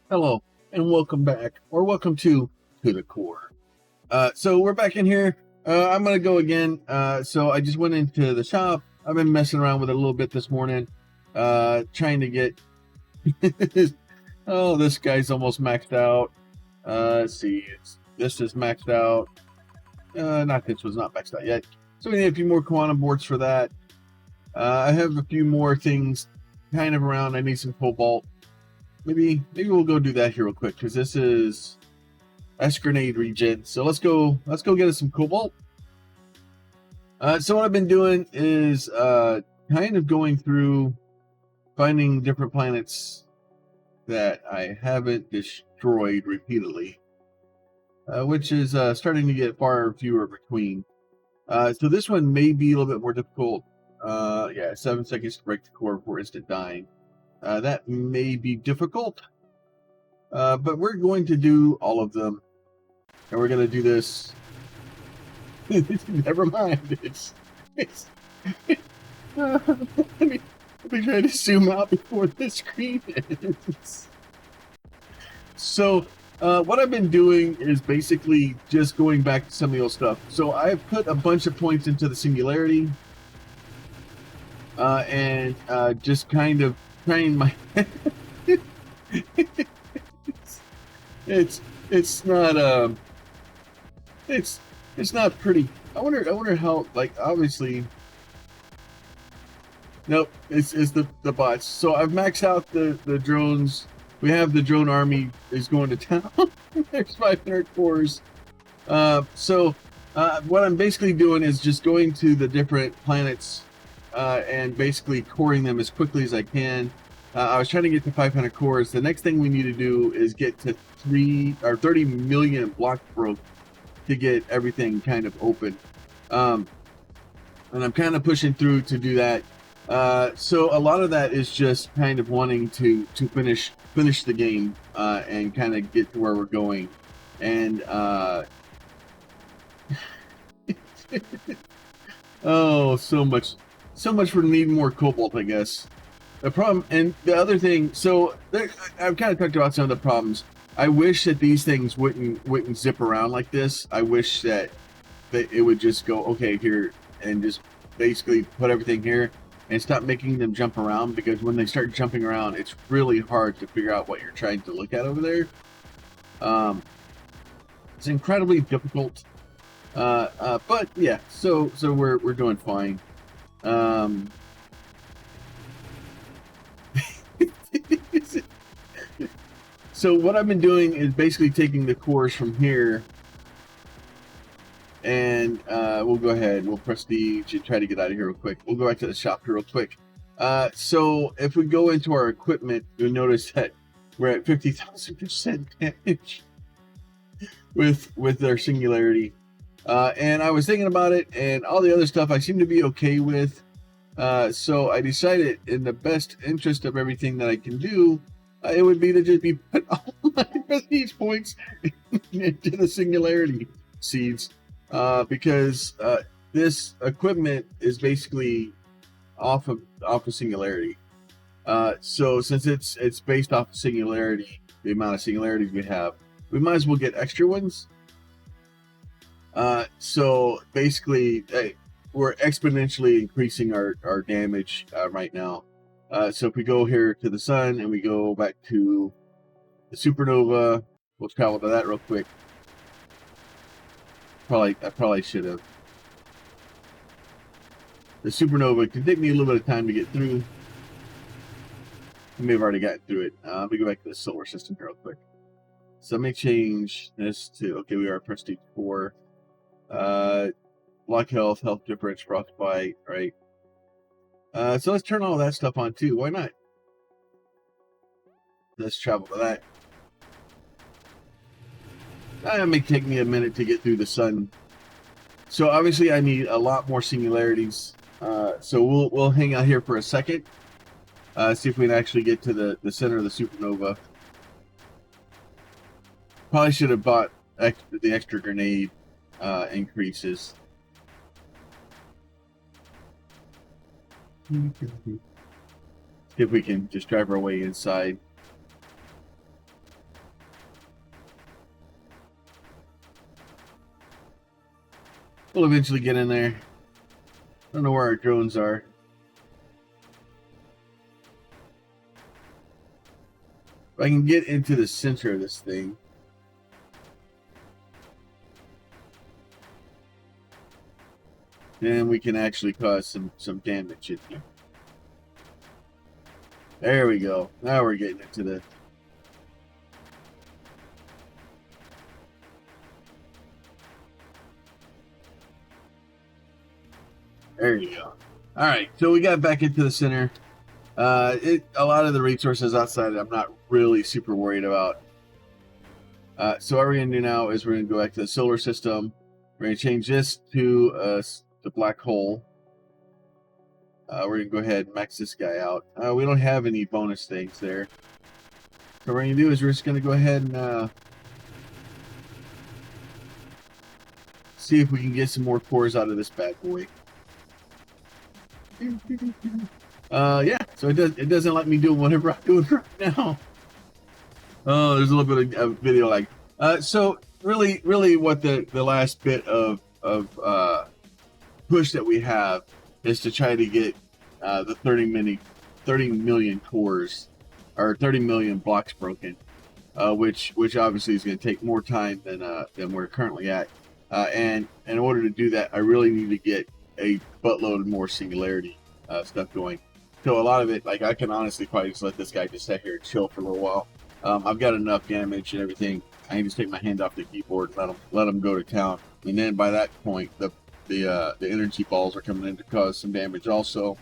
Hello, and welcome back, or welcome to the core. So we're back in here. I'm gonna go again. So I just went into the shop. I've been messing around with it a little bit this morning, trying to get. Oh, this guy's almost maxed out. Let's see, this is maxed out. Not this was not maxed out yet. So we need a few more quantum boards for that. I have a few more things kind of around. I need some cobalt. Maybe we'll go do that here real quick because this is S grenade regen. So let's go get us some cobalt. So what I've been doing is kind of going through finding different planets that I haven't destroyed repeatedly, which is starting to get far fewer between. So this one may be a little bit more difficult. Yeah, 7 seconds to break the core before instant dying. That may be difficult, but we're going to do all of them, and we're going to do this. Never mind. It's let me try to zoom out before the screen ends. So, what I've been doing is basically just going back to some of the old stuff. So I've put a bunch of points into the Singularity, and just kind of trying my. it's not it's not pretty. I wonder how, like, obviously. Nope, it's the bots. So I've maxed out the drones. We have the drone army is going to town. There's 500 cores. What I'm basically doing is just going to the different planets and basically coring them as quickly as I can. I was trying to get to 500 cores. The next thing we need to do is get to 30 million block growth to get everything kind of open. And I'm kind of pushing through to do that. So a lot of that is just kind of wanting to finish the game and kind of get to where we're going. And oh, so much for needing more cobalt, I guess. The problem, and the other thing, so I've kind of talked about some of the problems. I wish that these things wouldn't zip around like this. I wish that it would just go, okay, here, and just basically put everything here and stop making them jump around, because when they start jumping around, it's really hard to figure out what you're trying to look at over there. It's incredibly difficult. But yeah, so we're doing fine. So what I've been doing is basically taking the cores from here, and we'll go ahead. We'll prestige and try to get out of here real quick. We'll go back to the shop here real quick. So if we go into our equipment, you'll notice that we're at 50,000% damage with our Singularity. And I was thinking about it, and all the other stuff I seem to be okay with. So I decided, in the best interest of everything that I can do, it would be to just be put all my prestige points into the Singularity seeds, because this equipment is basically off of Singularity. So since it's based off of Singularity, the amount of Singularities we have, we might as well get extra ones. So basically, we're exponentially increasing our damage right now. So if we go here to the sun and we go back to the supernova, we'll travel to that real quick. I probably should have. The supernova can take me a little bit of time to get through. I may have already gotten through it. Let me go back to the solar system here real quick. So let me change this to, okay, we are prestige 4. Block health difference, frostbite, right? So let's turn all that stuff on too. Why not? Let's travel to that. It may take me a minute to get through the sun. So obviously I need a lot more singularities. So we'll hang out here for a second. See if we can actually get to the center of the supernova. Probably should have bought the extra grenade increases. See if we can just drive our way inside. We'll eventually get in there. I don't know where our drones are. If I can get into the center of this thing. Then we can actually cause some damage in here. There we go. Now we're getting into the... There you go. All right, so we got back into the center. A lot of the resources outside I'm not really super worried about. So what we're going to do now is we're going to go back to the solar system. We're going to change this to the black hole. We're going to go ahead and max this guy out. We don't have any bonus things there. So what we're going to do is we're just going to go ahead and see if we can get some more cores out of this bad boy. Yeah, so it doesn't let me do whatever I'm doing right now. Oh, there's a little bit of video lag. So really what the last bit of push that we have is to try to get the 30 million cores or 30 million blocks broken, which obviously is going to take more time than we're currently at. And in order to do that, I really need to get a buttload more Singularity stuff going. So a lot of it, like, I can honestly probably just let this guy just sit here and chill for a little while. I've got enough damage and everything. I can just take my hand off the keyboard and let him go to town. And then by that point, the energy balls are coming in to cause some damage also.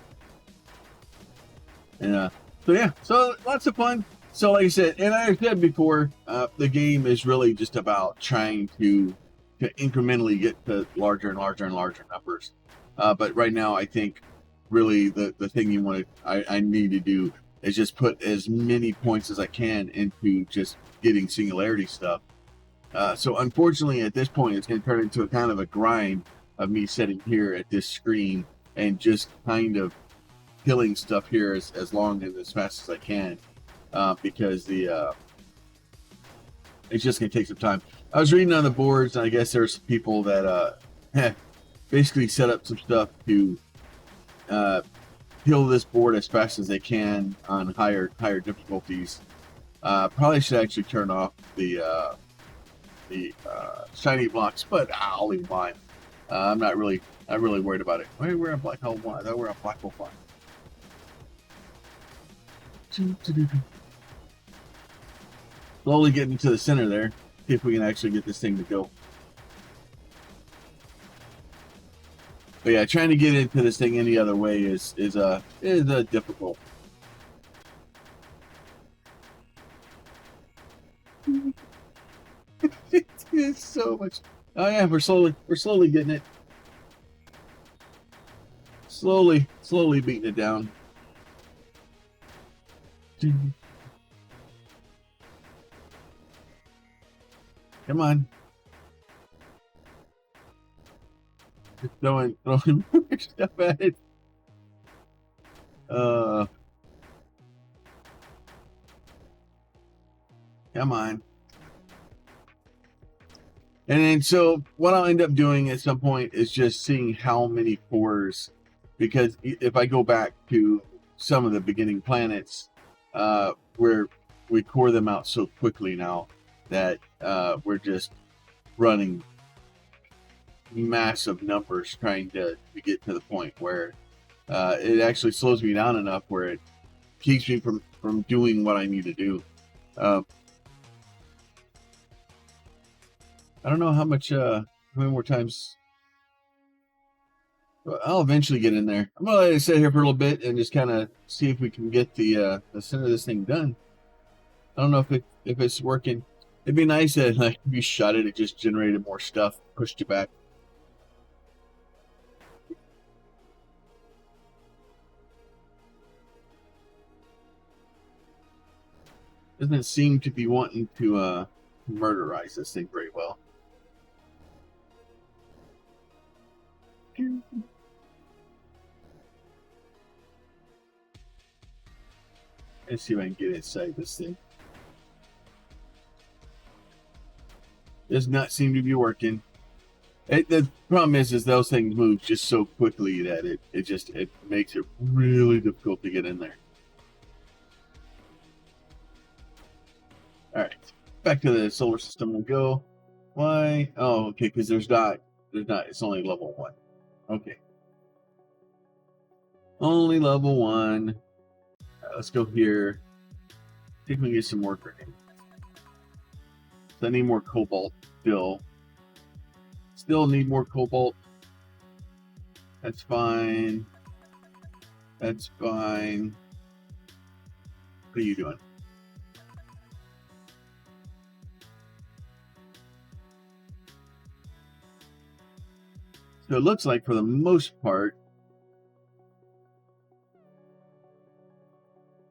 And so yeah, so lots of fun. So like I said, and I said before, the game is really just about trying to incrementally get to larger and larger and larger numbers. But right now, I think really the thing I need to do is just put as many points as I can into just getting Singularity stuff. So unfortunately, at this point, it's going to turn into a kind of a grind of me sitting here at this screen and just kind of killing stuff here as long and as fast as I can, because it's just going to take some time. I was reading on the boards, and I guess there's people that basically set up some stuff to kill this board as fast as they can on higher difficulties. Probably should actually turn off the shiny blocks, but I'll leave mine. I'm not really worried about it. Wait, we're on black hole 1. I thought we're on black hole 5. Slowly getting into the center there. See if we can actually get this thing to go. But yeah, trying to get into this thing any other way is difficult. It's so much. Oh yeah, we're slowly getting it. Slowly beating it down. Come on. Just throwing more stuff at it. Come on. And then so what I'll end up doing at some point is just seeing how many cores, because if I go back to some of the beginning planets, where we core them out so quickly now that we're just running massive numbers trying to get to the point where it actually slows me down enough where it keeps me from doing what I need to do. I don't know how many more times. I'll eventually get in there. I'm gonna let it sit here for a little bit and just kind of see if we can get the center of this thing done. I don't know if it's working. It'd be nice that, like, if you shot it, it just generated more stuff, pushed you back. Doesn't seem to be wanting to murderize this thing very well. Let's see if I can get inside this thing. Does not seem to be working. The problem is those things move just so quickly that it makes it really difficult to get in there. All right, back to the solar system we'll go. Why? Oh, okay, because there's not. It's only level 1. Okay, only level 1. Let's go here. See if we can get some more grenades. So I need more cobalt still. Still need more cobalt. That's fine. That's fine. What are you doing? So it looks like for the most part,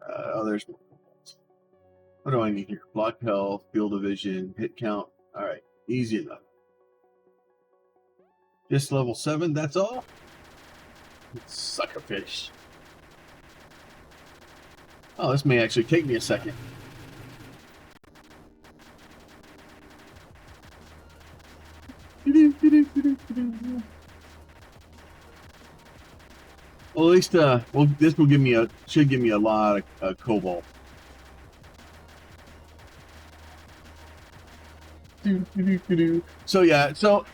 oh, there's more cobalt. What do I need here? Block health, field division, hit count. All right, easy enough. Just level 7, that's all? Suckerfish. Oh, this may actually take me a second. Well, at least, this will should give me a lot of cobalt. So yeah, so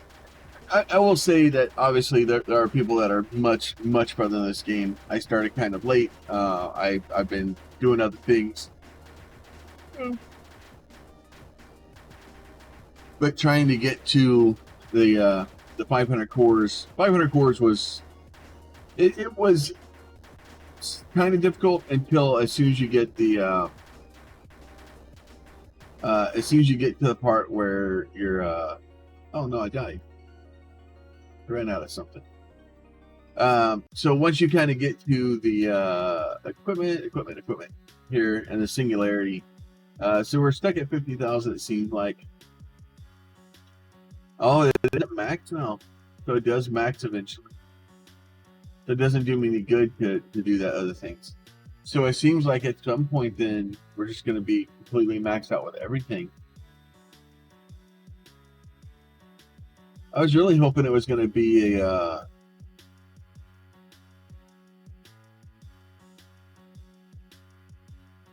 I will say that obviously there are people that are much further in this game. I started kind of late. I've been doing other things, but trying to get to the 500 cores. 500 cores was it was kind of difficult until as soon as you get the as soon as you get to the part where you're oh no, I died. I ran out of something. So once you kind of get to the equipment here and the Singularity, so we're stuck at 50,000. It seems like. Oh, it didn't max now, so it does max eventually. So it doesn't do me any good to do that other things. So it seems like at some point then we're just going to be completely maxed out with everything. I was really hoping it was going to be a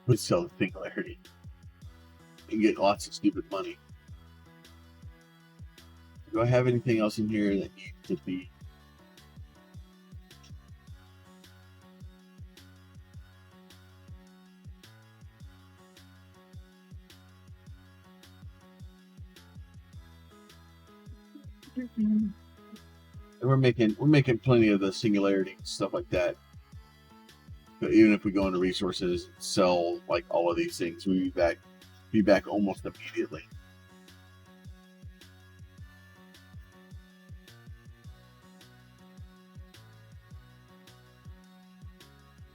let's sell the Singularity and get lots of stupid money. Do I have anything else in here that needs to be? And we're making plenty of the Singularity and stuff like that. But even if we go into resources and sell like all of these things, we'll be back almost immediately.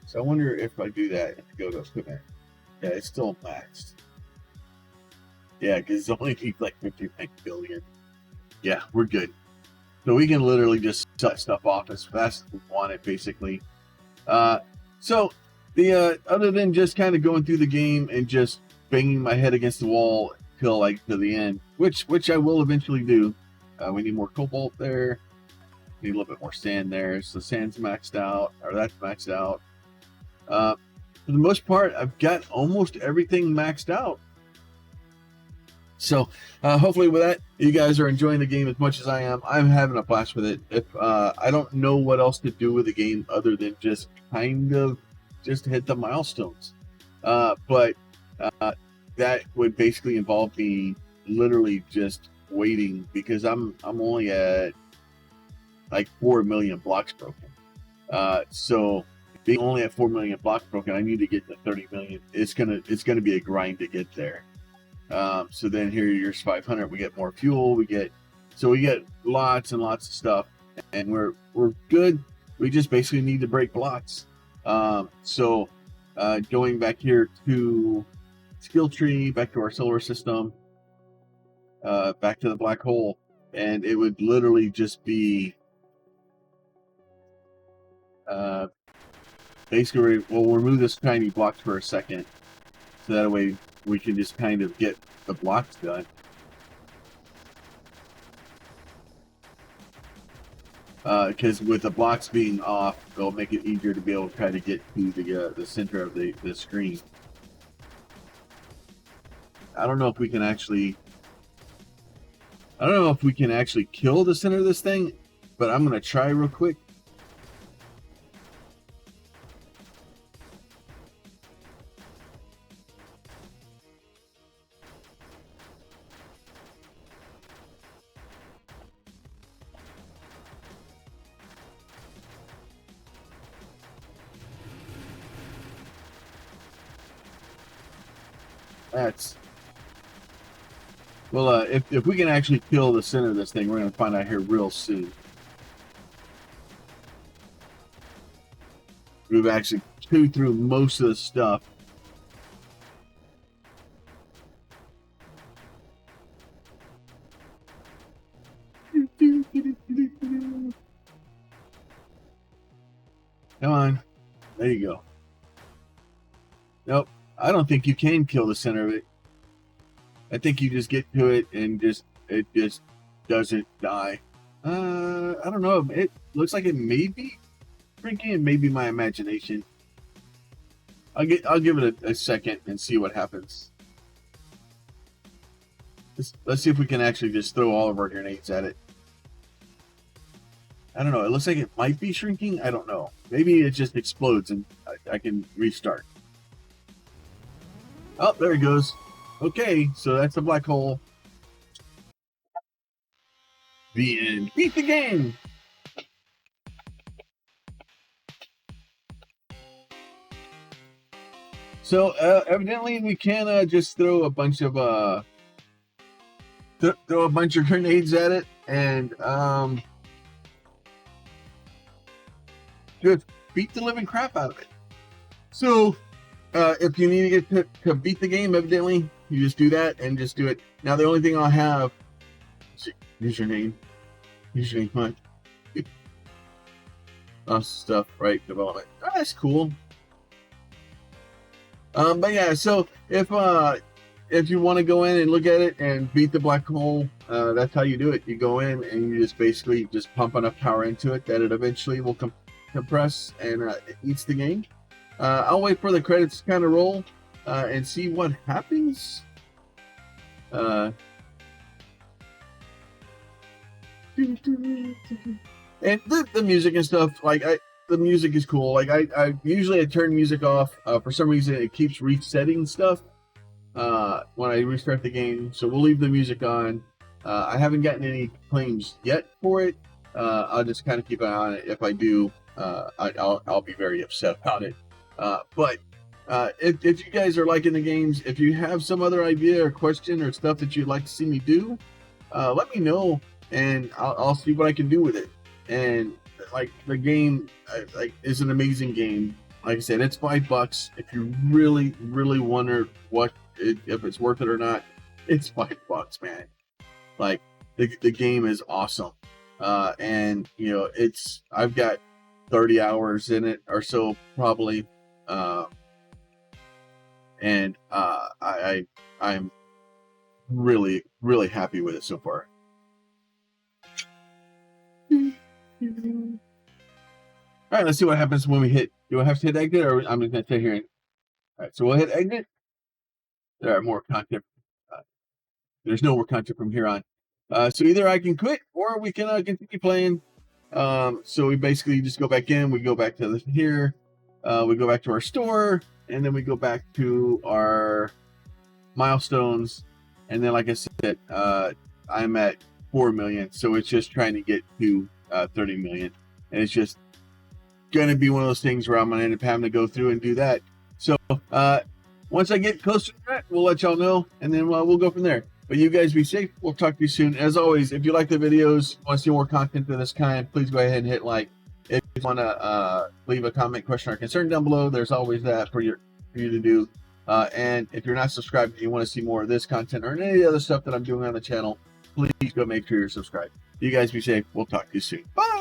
So I wonder if I do that and go to equipment. Yeah, it's still maxed. Yeah, because it's only like 59 billion. Yeah, we're good. So we can literally just set stuff off as fast as we want it, basically. So the other than just kind of going through the game and just banging my head against the wall till like to the end, which I will eventually do. We need more cobalt there. Need a little bit more sand there. So sand's maxed out, or that's maxed out. For the most part, I've got almost everything maxed out. So hopefully with that, you guys are enjoying the game as much as I am. I'm having a blast with it. If I don't know what else to do with the game other than just kind of just hit the milestones. But that would basically involve me literally just waiting because I'm only at like 4 million blocks broken. So being only at 4 million blocks broken, I need to get to 30 million. It's gonna be a grind to get there. So then here here's 500. We get more fuel. We get lots and lots of stuff, and we're good. We just basically need to break blocks. So going back here to skill tree, back to our solar system, back to the black hole, and it would literally just be basically we'll remove this tiny block for a second, so that way we can just kind of get the blocks done. because with the blocks being off, it'll make it easier to be able to try to get to the center of the screen. I don't know if we can actually. I don't know if we can actually kill the center of this thing, but I'm gonna try real quick. That's well. If we can actually kill the center of this thing, we're gonna find out here real soon. We've actually chewed through most of the stuff. Come on, there you go. Nope, I don't think you can kill the center of it. I think you just get to it and it just doesn't die. I don't know. It looks like it may be shrinking. It may be my imagination. I'll give it a second and see what happens. Let's see if we can actually just throw all of our grenades at it. I don't know. It looks like it might be shrinking. I don't know. Maybe it just explodes and I can restart. Oh, there it goes. Okay, so that's the black hole. The end. Beat the game! So, evidently we can just throw a bunch of grenades at it and just beat the living crap out of it. So, if you need to get to beat the game, evidently, you just do that and just do it. Now, the only thing I'll have, username, what? Stuff, right? Development. Oh, that's cool. But yeah, so if you want to go in and look at it and beat the black hole, that's how you do it. You go in and you just basically just pump enough power into it that it eventually will compress and it eats the game. I'll wait for the credits to kind of roll and see what happens. And the music and stuff, like the music is cool. Like I usually turn music off. For some reason, it keeps resetting stuff when I restart the game. So we'll leave the music on. I haven't gotten any claims yet for it. I'll just kind of keep an eye on it. If I do, I'll be very upset about it. But if you guys are liking the games, if you have some other idea or question or stuff that you'd like to see me do, let me know and I'll see what I can do with it. And like the game, is an amazing game. Like I said, it's $5. If you really wonder if it's worth it or not, it's $5, man. Like the game is awesome, and you know I've got 30 hours in it or so probably, and I'm really happy with it so far. All right, let's see what happens when we hit. Do I have to hit exit, or I'm just gonna stay here? All right, so we'll hit exit. There are more content. There's no more content from here on. So either I can quit or we can continue playing. So we basically just go back in. We go back to here. We go back to our store, and then we go back to our milestones. And then, like I said, I'm at 4 million, so it's just trying to get to 30 million, and it's just gonna be one of those things where I'm gonna end up having to go through and do that. So once I get closer to that, we'll let y'all know, and then we'll go from there. But you guys be safe. We'll talk to you soon. As always, if you like the videos, want to see more content of this kind, please go ahead and hit like. If you want to leave a comment, question, or concern down below, there's always that for you to do. And if you're not subscribed and you want to see more of this content or any other stuff that I'm doing on the channel, please go make sure you're subscribed. You guys be safe. We'll talk to you soon. Bye!